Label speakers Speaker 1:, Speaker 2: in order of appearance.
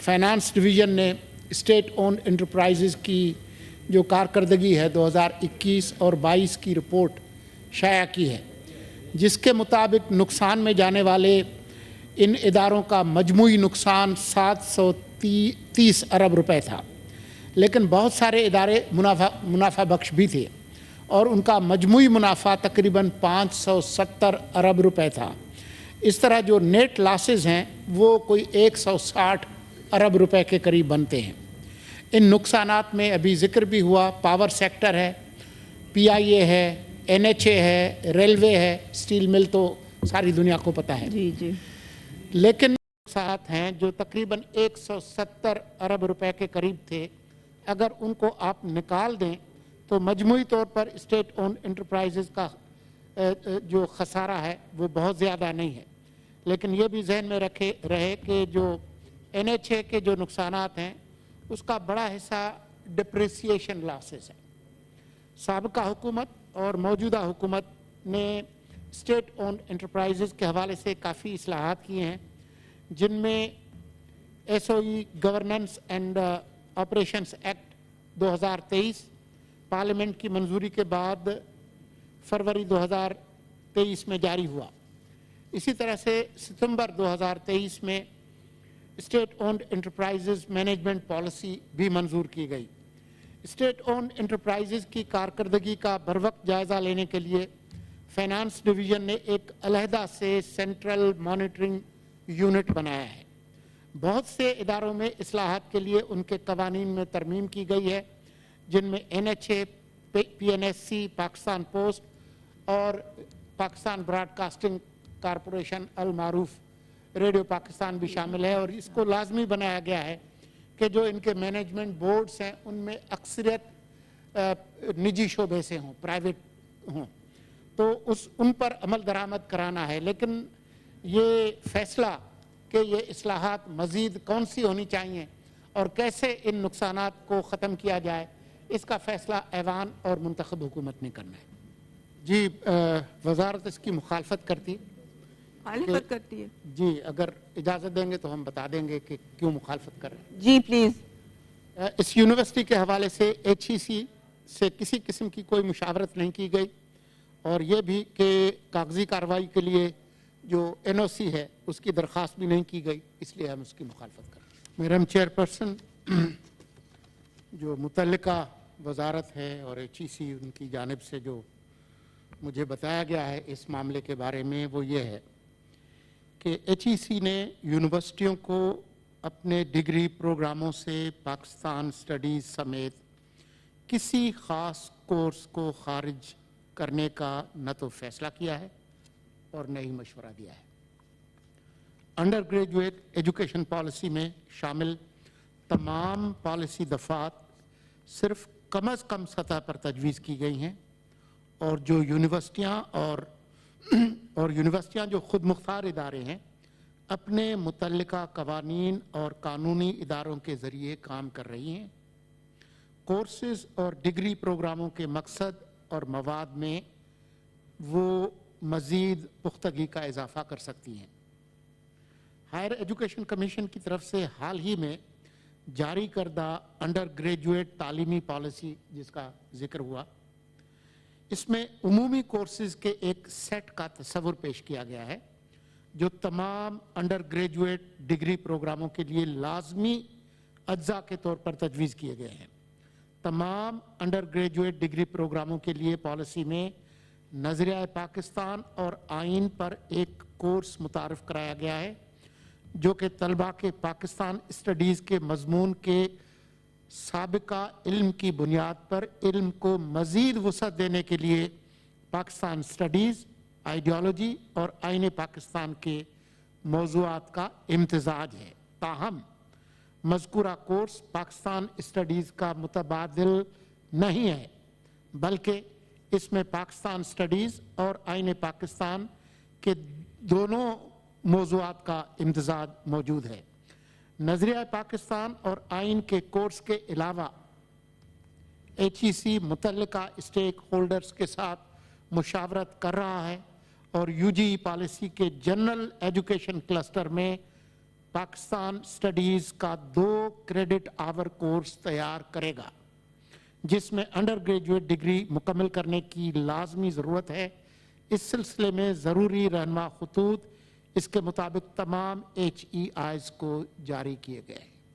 Speaker 1: Finance division ने state owned enterprises की जो कारकर्दगी है 2021 और 22 की रिपोर्ट शाया की है, जिसके मुताबिक नुकसान में जाने वाले इन इदारों का मजमूई नुकसान 730 अरब रुपए था। लेकिन बहुत सारे इदारे मुनाफा बख्श भी थे और उनका मजमूई मुनाफा तकरीबन 570 अरब रुपए था। इस तरह जो नेट लॉसेस हैं वो कोई 160 अरब रुपए के करीब बनते हैं। इन नुकसानात में अभी ज़िक्र भी हुआ, पावर सेक्टर है, PIA है, NHA है, रेलवे है, स्टील मिल तो सारी दुनिया को पता है।
Speaker 2: जी।
Speaker 1: लेकिन नुकसानात हैं जो तकरीबन 170 अरब रुपए के करीब थे। अगर उनको आप निकाल दें तो मजमूई तौर पर स्टेट ओन्ड एंटरप्राइजेज़ का जो खसारा है वो बहुत ज़्यादा नहीं है। लेकिन ये भी जहन में रहे कि जो NHA के जो नुकसानात हैं उसका बड़ा हिस्सा डिप्रिसिएशन लॉसेस है। साबिका हुकूमत और मौजूदा हुकूमत ने स्टेट ओन्ड एंटरप्राइजेज़ के हवाले से काफ़ी इस्लाहात किए हैं, जिनमें SOE governance and operations act 2023 parliament की मंजूरी के बाद फरवरी 2023 में जारी हुआ। इसी तरह से सितंबर 2023 में state owned enterprises management policy भी मंजूर की गई। स्टेट ओन्ड एंटरप्राइजेज़ की कारकर्दगी का बरवक्त जायज़ा लेने के लिए फाइनेंस डिवीज़न ने एक अलहदा से सेंट्रल मॉनिटरिंग यूनिट बनाया है। बहुत से इदारों में इस्लाहात के लिए उनके कवानीन में तरमीम की गई है, जिनमें NHA, PNSC, पाकिस्तान पोस्ट और पाकिस्तान ब्रॉडकास्टिंग कॉरपोरेशन अल मारूफ रेडियो पाकिस्तान भी शामिल है। और इसको लाजमी बनाया गया है कि जो इनके मैनेजमेंट बोर्ड्स हैं उनमें अक्सरियत निजी शोबे से हों, प्राइवेट हों, तो उन पर अमल दरामद कराना है। लेकिन ये फैसला कि ये इस्लाहात मज़ीद कौन सी होनी चाहिए और कैसे इन नुकसानात को ख़त्म किया जाए, इसका फ़ैसला ऐवान और मुंतखब हुकूमत ने करना है। जी, वज़ारत इसकी मुखालफत करती
Speaker 2: है।
Speaker 1: जी, अगर इजाज़त देंगे तो हम बता देंगे कि क्यों मुखालफत कर रहे हैं।
Speaker 2: जी प्लीज़।
Speaker 1: इस यूनिवर्सिटी के हवाले से HEC से किसी किस्म की कोई मुशावरत नहीं की गई और ये भी कि कागजी कार्रवाई के लिए जो NOC है उसकी दरख्वास्त भी नहीं की गई, इसलिए हम उसकी मुखालफत कर रहे हैं। मैडम चेयरपर्सन, जो मुतल्लिका वजारत है और HEC उनकी जानिब से जो मुझे बताया गया है इस मामले के बारे में वो ये है कि HEC ने यूनिवर्सिटियों को अपने डिग्री प्रोग्रामों से पाकिस्तान स्टडीज़ समेत किसी ख़ास कोर्स को खारिज करने का न तो फैसला किया है और न ही मशवरा दिया है। अंडर ग्रेजुएट एजुकेशन पॉलिसी में शामिल तमाम पॉलिसी दफ़ात सिर्फ कम अज़ कम सतह पर तजवीज़ की गई हैं और जो यूनिवर्सिटियाँ जो खुद मुख्तार इदारे हैं अपने मुतल्लिका कवानीन और कानूनी इदारों के ज़रिए काम कर रही हैं। कोर्सेज़ और डिग्री प्रोग्रामों के मकसद और मवाद में वो मज़ीद पुख्तगी का इजाफ़ा कर सकती हैं। हायर एजुकेशन कमीशन की तरफ से हाल ही में जारी करदा अंडर ग्रेजुएट तालीमी पॉलिसी जिसका जिक्र हुआ, इसमें उमूमी कोर्सेज़ के एक सेट का तस्वुर पेश किया गया है जो तमाम अंडर ग्रेजुएट डिग्री प्रोग्रामों के लिए लाजमी अज्जा के तौर पर तजवीज़ किए गए हैं। तमाम अंडर ग्रेजुएट डिग्री प्रोग्रामों के लिए पॉलिसी में नज़रिया पाकिस्तान और आइन पर एक कोर्स मुतारफ़ कराया गया है जो कि तलबा के पाकिस्तान स्टडीज़ के मजमून के साबिका इल्म की बुनियाद पर इल्म को मज़ीद वसअत देने के लिए पाकिस्तान स्टडीज़, आइडियोलॉजी और आइन पाकिस्तान के मौज़ूआत का इम्तिज़ाज है। ताहम मज़कूरा कोर्स पाकिस्तान स्टडीज़ का मुतबादिल नहीं है, बल्कि इसमें पाकिस्तान स्टडीज़ और आइन पाकिस्तान के दोनों मौज़ूआत का इम्तिज़ाज मौजूद है। नज़रिया पाकिस्तान और आइन के कोर्स के अलावा HEC मुतल्लिका स्टेक होल्डर्स के साथ मुशावरत कर रहा है और UGE पॉलिसी के जनरल एजुकेशन क्लस्टर में पाकिस्तान स्टडीज़ का 2 क्रेडिट आवर कोर्स तैयार करेगा जिसमें अंडर ग्रेजुएट डिग्री मुकम्मल करने की लाजमी ज़रूरत है। इस सिलसिले में ज़रूरी रहनुमा खतूत इसके मुताबिक तमाम HEIs को जारी किए गए।